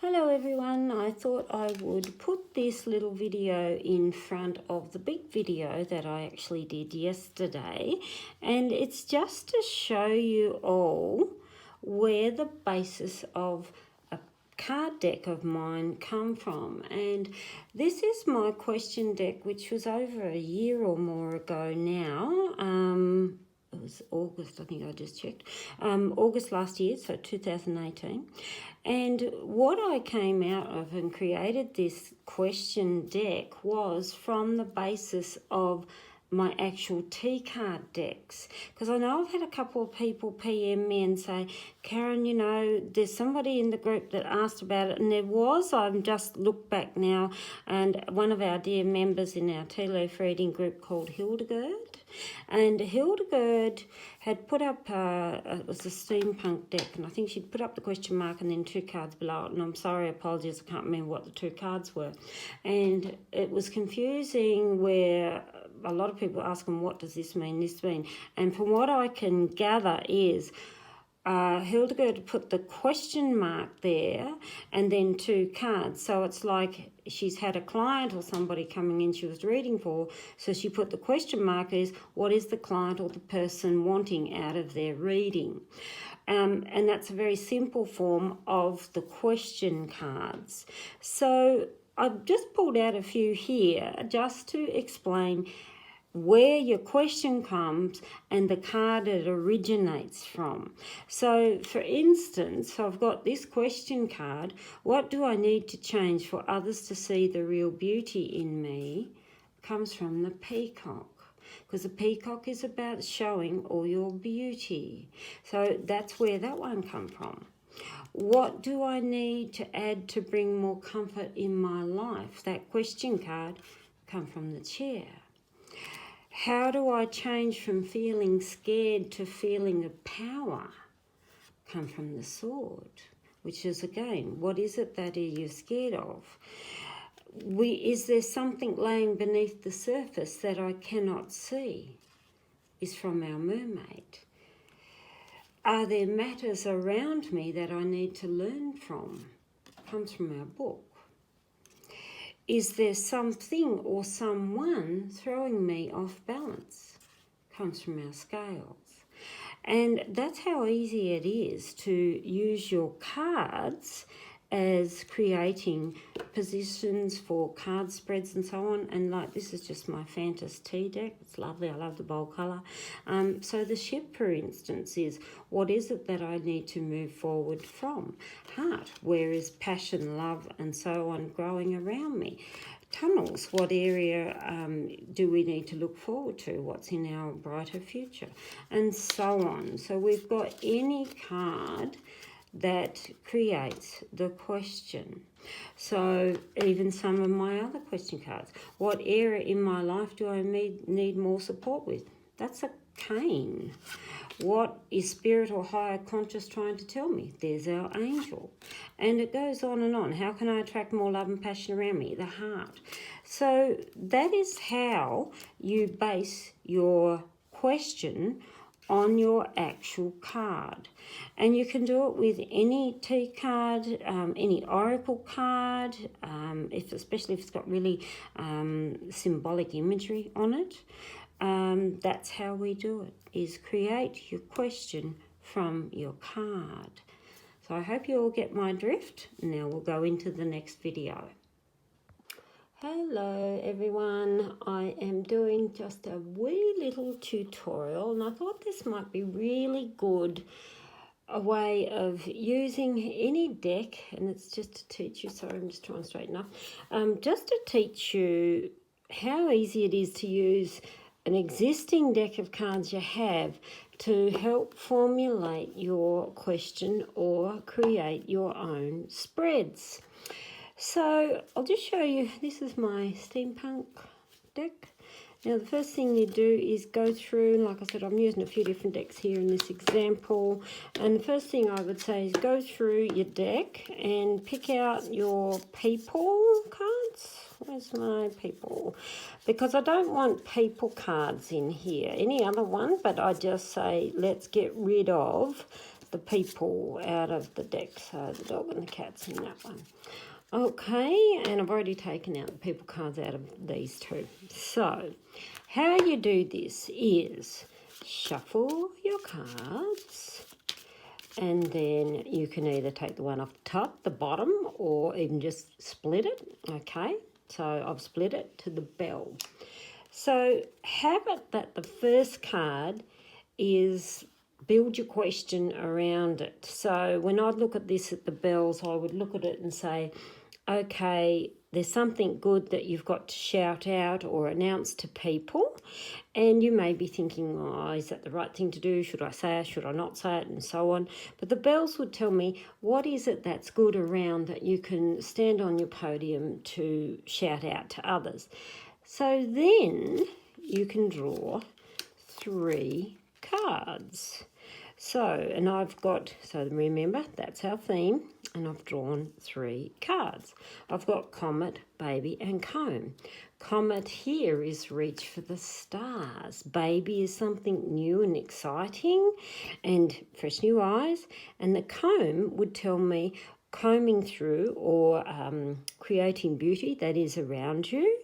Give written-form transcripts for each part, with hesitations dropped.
Hello everyone, I thought I would put this little video in front of the big video that I actually did yesterday, and it's just to show you all where the basis of a card deck of mine come from. And this is my question deck, which was over a year or more ago now. It was August, I think I just checked, August last year, so 2018. And what I came out of and created this question deck was from the basis of my actual tea card decks. Because I know I've had a couple of people PM me and say, Karen, you know, there's somebody in the group that asked about it, and there was. I've just looked back now, and one of our dear members in our tea leaf reading group called Hildegard, and Hildegard had put up, it was a steampunk deck, and I think she'd put up the question mark and then two cards below it, and I'm sorry, apologies, I can't remember what the two cards were. And it was confusing where a lot of people ask them, what does this mean, And from what I can gather is Hildegard put the question mark there and then two cards. So it's like she's had a client or somebody coming in she was reading for, so she put the question mark is, what is the client or the person wanting out of their reading? And that's a very simple form of the question cards. So I've just pulled out a few here just to explain where your question comes and the card it originates from. So for instance, I've got this question card, what do I need to change for others to see the real beauty in me? Comes from the peacock, because the peacock is about showing all your beauty. So that's where that one comes from. What do I need to add to bring more comfort in my life? That question card comes from the chair. How do I change from feeling scared to feeling of power? Come from the sword, which is again, what is it that you're scared of? Is there something laying beneath the surface that I cannot see? Is from our mermaid. Are there matters around me that I need to learn from? Comes from our book. Is there something or someone throwing me off balance? Comes from our scales. And that's how easy it is to use your cards as creating positions for card spreads and so on. And like, this is just my Fantasy tea deck. It's lovely. I love the bold colour. So the ship, for instance, is what is it that I need to move forward from? Heart, where is passion, love, and so on growing around me? Tunnels, what area do we need to look forward to? What's in our brighter future? And so on. So we've got any card that creates the question. So even some of my other question cards. What area in my life do I need more support with? That's a cane. What is spirit or higher conscious trying to tell me? There's our angel. And it goes on and on. How can I attract more love and passion around me? The heart. So that is how you base your question on your actual card. And you can do it with any tea card, any oracle card, especially if it's got really symbolic imagery on it. That's how we do it, is create your question from your card. So I hope you all get my drift. Now we'll go into the next video. Hello everyone, I am doing just a wee little tutorial, and I thought this might be really good, a way of using any deck, and it's just to teach you, sorry I'm just trying to straighten up, just to teach you how easy it is to use an existing deck of cards you have to help formulate your question or create your own spreads. So I'll just show you, this is my steampunk deck. Now the first thing you do is go through, and like I said, I'm using a few different decks here in this example. And the first thing I would say is go through your deck and pick out your people cards. Where's my people? Because I don't want people cards in here, any other one, but I just say let's get rid of the people out of the deck. So the dog and the cat's in that one. Okay, and I've already taken out the people cards out of these two. So how you do this is shuffle your cards, and then you can either take the one off the top, the bottom, or even just split it. Okay, so I've split it to the bell. So have it that the first card is build your question around it. So when I look at this at the bells, I would look at it and say, okay, there's something good that you've got to shout out or announce to people, and you may be thinking, oh, is that the right thing to do? Should I say it? Should I not say it? And so on. But the bells would tell me, what is it that's good around that you can stand on your podium to shout out to others? So then you can draw 3 cards. So, and I've got, so remember, that's our theme, and I've drawn 3 cards. I've got Comet, Baby, and Comb. Comet here is reach for the stars. Baby is something new and exciting and fresh new eyes. And the comb would tell me combing through or creating beauty that is around you.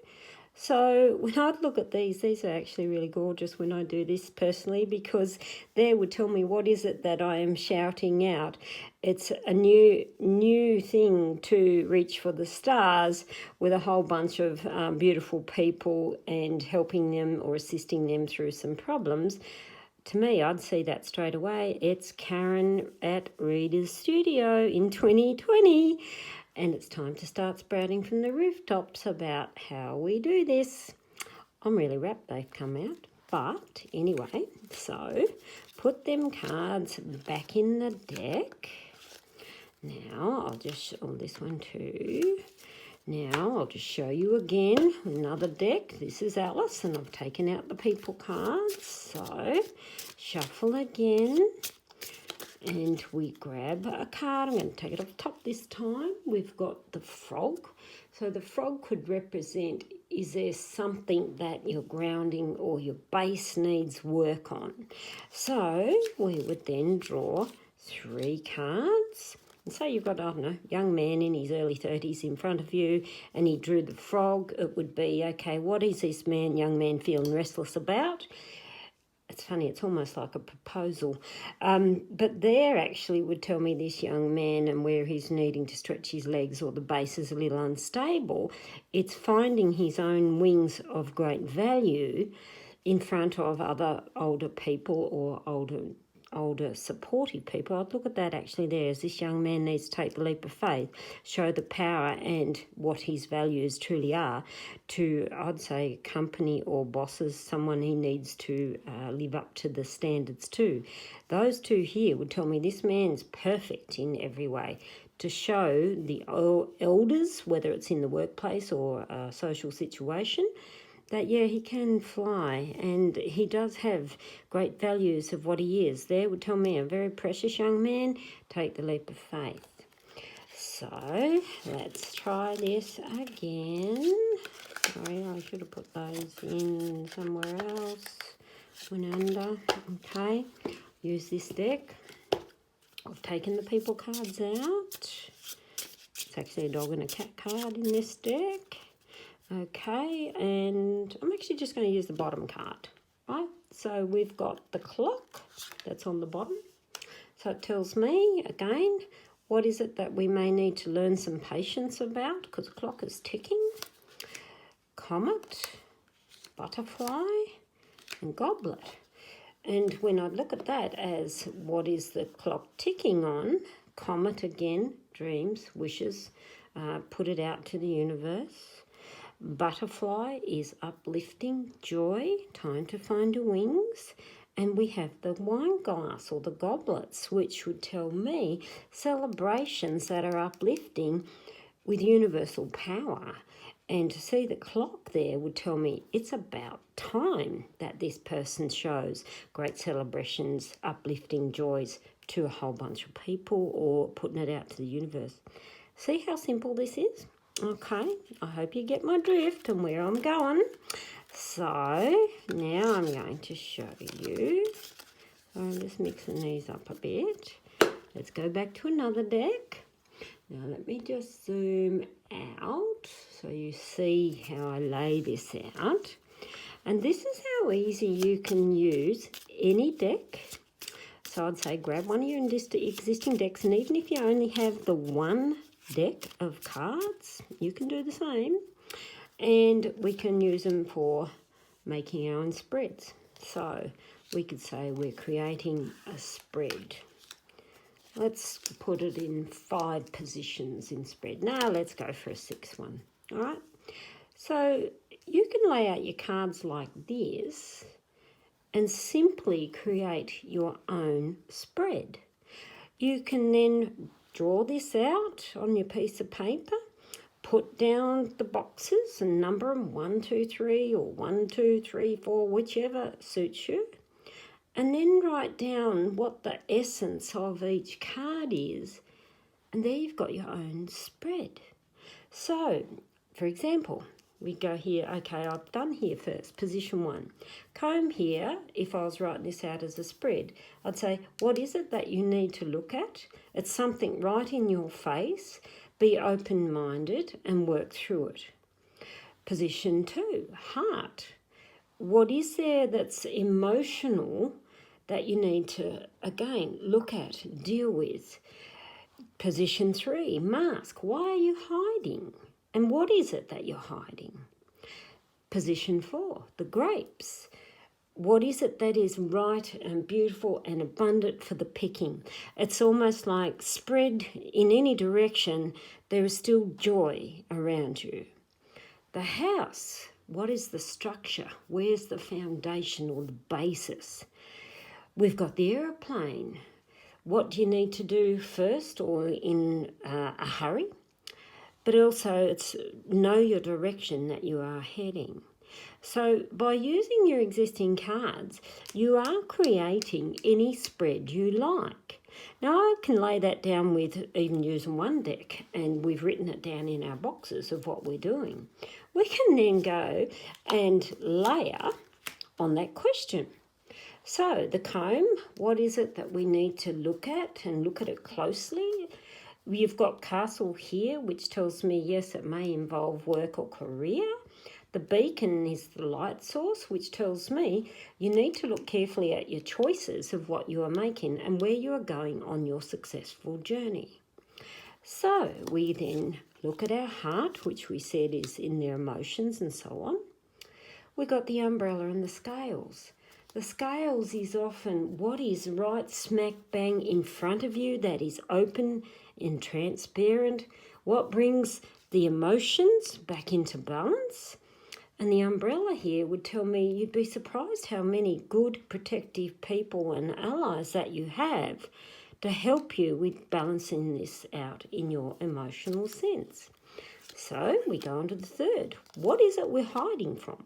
So when I look at these are actually really gorgeous when I do this personally, because they would tell me what is it that I am shouting out. It's a new thing to reach for the stars with a whole bunch of beautiful people and helping them or assisting them through some problems. To me, I'd see that straight away. It's Karin at Reader's Studio in 2020. And it's time to start sprouting from the rooftops about how we do this. I'm really rapt they've come out. But anyway, so put them cards back in the deck. Now I'll just, this one too. Now I'll just show you again another deck. This is Alice, and I've taken out the people cards. So shuffle again. And we grab a card. I'm going to take it off the top this time. We've got the frog. So the frog could represent, is there something that your grounding or your base needs work on? So we would then draw 3 cards. And say you've got, I don't know, a young man in his early 30s in front of you, and he drew the frog. It would be, okay, what is this young man feeling restless about? It's funny, it's almost like a proposal. But there actually would tell me this young man and where he's needing to stretch his legs or the base is a little unstable. It's finding his own wings of great value in front of other older people or older supportive people. I'd look at that actually there as this young man needs to take the leap of faith, show the power and what his values truly are to, I'd say, company or bosses, someone he needs to live up to the standards to. Those 2 here would tell me this man's perfect in every way to show the elders, whether it's in the workplace or a social situation, that, yeah, he can fly and he does have great values of what he is. There would tell me a very precious young man, take the leap of faith. So let's try this again. Sorry, I should have put those in somewhere else. Went under. Okay, use this deck. I've taken the people cards out. It's actually a dog and a cat card in this deck. Okay, and I'm actually just going to use the bottom card, right? So we've got the clock that's on the bottom. So it tells me, again, what is it that we may need to learn some patience about, because the clock is ticking. Comet, butterfly, and goblet. And when I look at that as what is the clock ticking on, comet again, dreams, wishes, put it out to the universe. Butterfly is uplifting, joy, time to find your wings. And we have the wine glass or the goblets, which would tell me celebrations that are uplifting with universal power. And to see the clock there would tell me it's about time that this person shows great celebrations, uplifting joys to a whole bunch of people or putting it out to the universe. See how simple this is? Okay, I hope you get my drift and where I'm going. So now I'm going to show you. So I'm just mixing these up a bit. Let's go back to another deck. Now let me just zoom out so you see how I lay this out. And this is how easy you can use any deck. So I'd say grab one of your existing decks, and even if you only have the one deck of cards, you can do the same. And we can use them for making our own spreads. So we could say we're creating a spread. Let's put it in 5 positions in spread. Now let's go for a 6th one. All right. So you can lay out your cards like this and simply create your own spread. You can then draw this out on your piece of paper, put down the boxes and number them 1, 2, 3 or 1, 2, 3, 4, whichever suits you. And then write down what the essence of each card is. And there you've got your own spread. So, for example, we go here. Okay, I've done here first, position 1. Comb here, if I was writing this out as a spread, I'd say, what is it that you need to look at? It's something right in your face. Be open-minded and work through it. Position 2, heart. What is there that's emotional that you need to, again, look at, deal with? Position 3, mask. Why are you hiding? And what is it that you're hiding? Position 4, the grapes. What is it that is right and beautiful and abundant for the picking? It's almost like spread in any direction, there is still joy around you. The house. What is the structure? Where's the foundation or the basis? We've got the aeroplane. What do you need to do first or in a hurry? But also it's know your direction that you are heading. So by using your existing cards, you are creating any spread you like. Now I can lay that down with even using one deck, and we've written it down in our boxes of what we're doing. We can then go and layer on that question. So the comb, what is it that we need to look at and look at it closely? You've got castle here, which tells me, yes, it may involve work or career. The beacon is the light source, which tells me you need to look carefully at your choices of what you are making and where you are going on your successful journey. So we then look at our heart, which we said is in their emotions and so on. We got the umbrella and the scales. The scales is often what is right smack bang in front of you that is open and transparent, what brings the emotions back into balance. And the umbrella here would tell me you'd be surprised how many good protective people and allies that you have to help you with balancing this out in your emotional sense. So we go on to the third. What is it we're hiding from?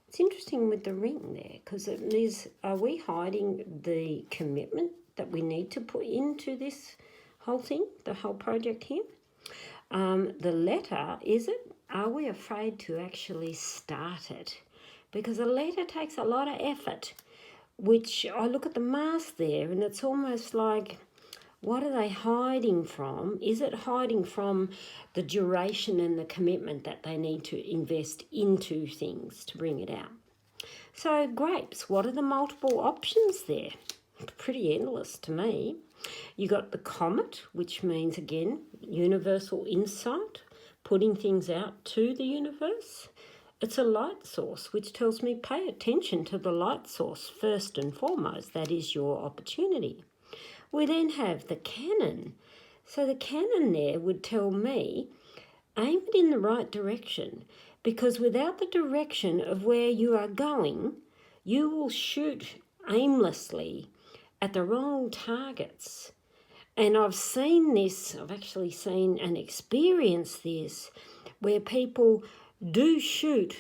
It's interesting with the ring there, because it is, are we hiding the commitment that we need to put into this whole thing, the whole project here? The letter, is it? Are we afraid to actually start it? Because a letter takes a lot of effort, which I look at the mask there and it's almost like, what are they hiding from? Is it hiding from the duration and the commitment that they need to invest into things to bring it out? So grapes, what are the multiple options there? Pretty endless to me. You got the comet, which means, again, universal insight, putting things out to the universe. It's a light source, which tells me pay attention to the light source first and foremost. That is your opportunity. We then have the cannon. So the cannon there would tell me aim it in the right direction, because without the direction of where you are going, you will shoot aimlessly at the wrong targets. And I've seen this, I've actually seen and experienced this, where people do shoot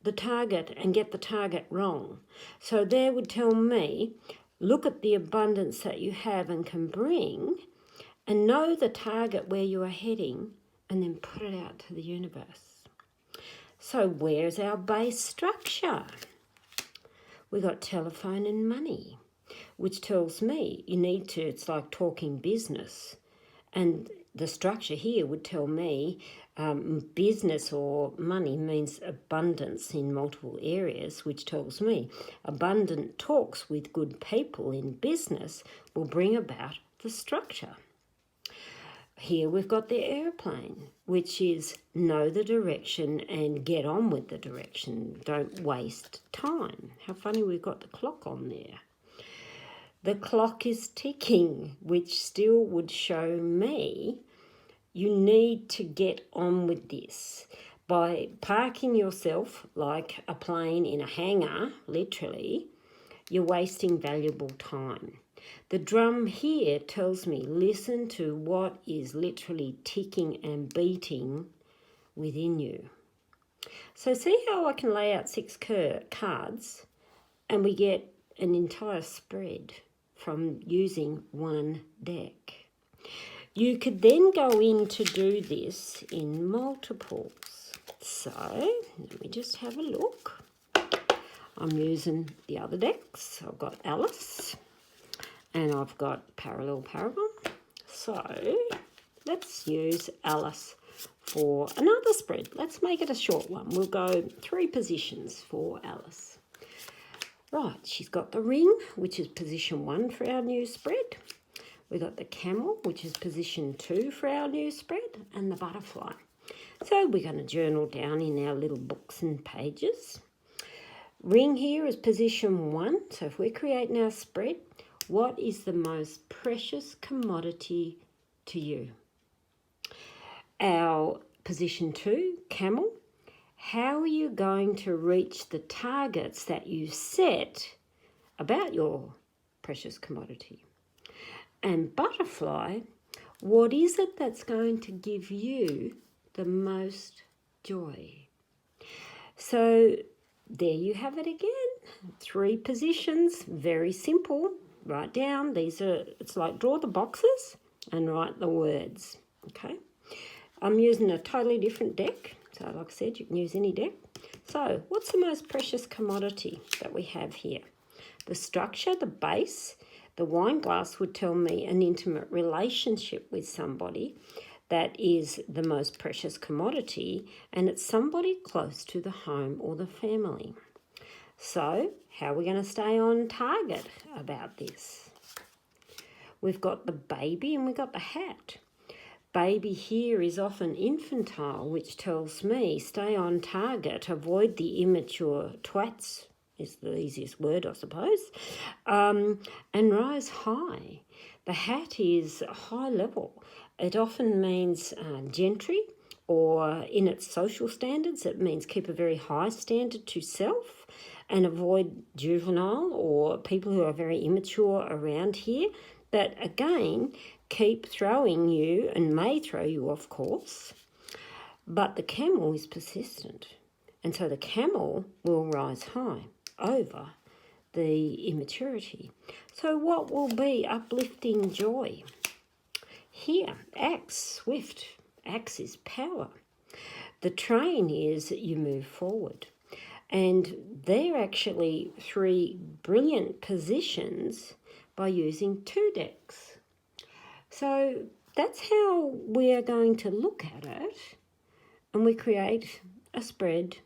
the target and get the target wrong. So they would tell me, look at the abundance that you have and can bring, and know the target where you are heading, and then put it out to the universe. So where's our base structure? We got telephone and money. which tells me you need to, it's like talking business. And the structure here would tell me business or money means abundance in multiple areas, which tells me abundant talks with good people in business will bring about the structure. Here we've got the airplane, which is know the direction and get on with the direction. Don't waste time. How funny we've got the clock on there. The clock is ticking, which still would show me you need to get on with this. By parking yourself like a plane in a hangar, literally, you're wasting valuable time. The drum here tells me listen to what is literally ticking and beating within you. So see how I can lay out 6 cards and we get an entire spread from using one deck. You could then go in to do this in multiples. So let me just have a look. I'm using the other decks. I've got Alice and I've got Parallel Paragon. So let's use Alice for another spread. Let's make it a short one. We'll go 3 positions for Alice. Right, she's got the ring, which is position 1 for our new spread. We've got the camel, which is position 2 for our new spread, and the butterfly. So we're going to journal down in our little books and pages. Ring here is position 1. So if we're creating our spread, what is the most precious commodity to you? Our position 2, camel. How are you going to reach the targets that you set about your precious commodity? And butterfly, what is it that's going to give you the most joy? So there you have it again. 3 positions, very simple. Write down, it's like draw the boxes and write the words, okay? I'm using a totally different deck. So like I said, you can use any deck. So what's the most precious commodity that we have here? The structure, the base. The wine glass would tell me an intimate relationship with somebody that is the most precious commodity, and it's somebody close to the home or the family. So how are we going to stay on target about this? We've got the baby and we've got the hat. Baby here is often infantile, which tells me stay on target, avoid the immature twats, is the easiest word, I suppose, and rise high. The hat is high level. It often means gentry, or in its social standards, it means keep a very high standard to self and avoid juvenile or people who are very immature around here. But again, keep throwing you and may throw you off course. But the camel is persistent. And so the camel will rise high over the immaturity. So what will be uplifting joy? Here, axe, swift. Axe is power. The train is that you move forward. And they're actually 3 brilliant positions by using 2 decks. So that's how we are going to look at it. And we create a spread,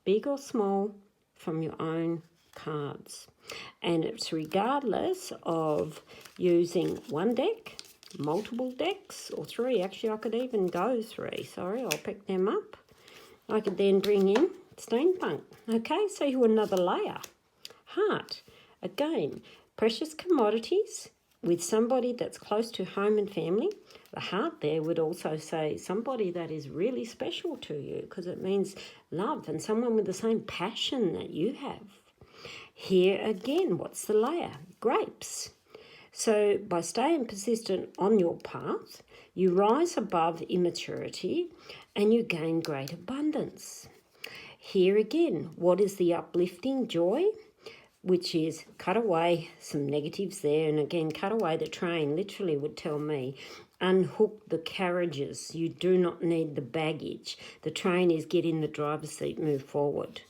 big or small, from your own cards. And it's regardless of using 1 deck, multiple decks, or 3. Actually, I could even go 3. Sorry, I'll pick them up. I could then bring in steampunk. Okay, so you another layer. Heart. Again, precious commodities with somebody that's close to home and family. The heart there would also say somebody that is really special to you, because it means love and someone with the same passion that you have. Here again, what's the layer? Grapes. So by staying persistent on your path, you rise above immaturity and you gain great abundance. Here again, what is the uplifting joy? Which is cut away some negatives there. And again, cut away the train literally would tell me, unhook the carriages. You do not need the baggage. The train is get in the driver's seat, move forward.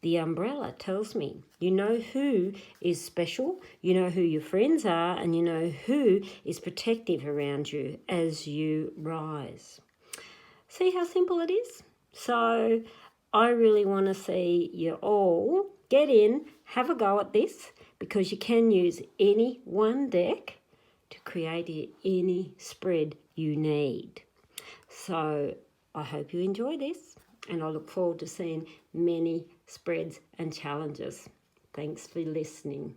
The umbrella tells me you know who is special, you know who your friends are, and you know who is protective around you as you rise. See how simple it is? So I really want to see you all get in, have a go at this, because you can use any one deck to create any spread you need. So I hope you enjoy this, and I look forward to seeing many spreads and challenges. Thanks for listening.